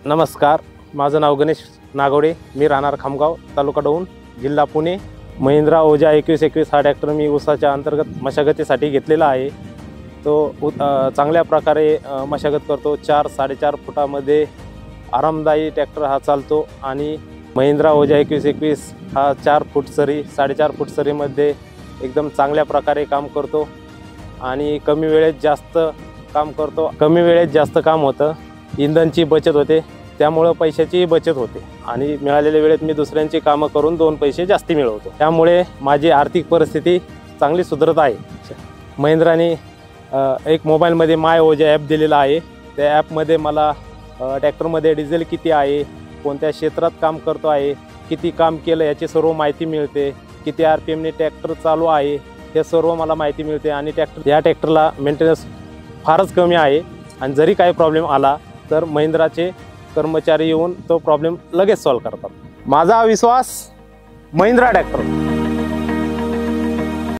नमस्कार, माझं नाव गणेश नागवडे, मी राहणार खामगाव, तालुका डोन, जिल्हा पुणे। महिंद्रा ओजा 2121 हा ट्रॅक्टर मी ऊसाच्या अंतर्गत मशागतीसाठी घेतलेला आहे। तो चांगल्या प्रकारे मशागत करतो। 4-4.5 फुटामध्ये आरामदायी ट्रॅक्टर हा चालतो आणि महिंद्रा ओजा 2121 हा 4 फूट सरी 4.5 फूट सरीमध्ये एकदम चांगल्या प्रकारे काम करतो आणि कमी वेळेत जास्त काम करतो। कमी वेळेत जास्त काम होतं, इंधनची बचत होते, त्यामुळे पैशाची बचत होते आणि मिळालेल्या वेळेत मी दुसऱ्यांची कामं करून 2 पैसे जास्ती मिळवतो। त्यामुळे माझी आर्थिक परिस्थिती चांगली सुधारत आहे। महिंद्राने एक मोबाईलमध्ये माय ओजा ॲप दिलेला आहे। त्या ॲपमध्ये मला ट्रॅक्टरमध्ये डिझेल किती आहे, कोणत्या क्षेत्रात काम करतो आहे, किती काम केलं याची सर्व माहिती मिळते, किती RPMने ट्रॅक्टर चालू आहे हे सर्व मला माहिती मिळते आणि या ट्रॅक्टरला मेंटेनन्स फारच कमी आहे आणि जरी काही प्रॉब्लेम आला तर महिंद्राचे कर्मचारी येऊन तो प्रॉब्लेम लगेच सॉल्व करतात। माझा विश्वास महिंद्रा ट्रॅक्टर।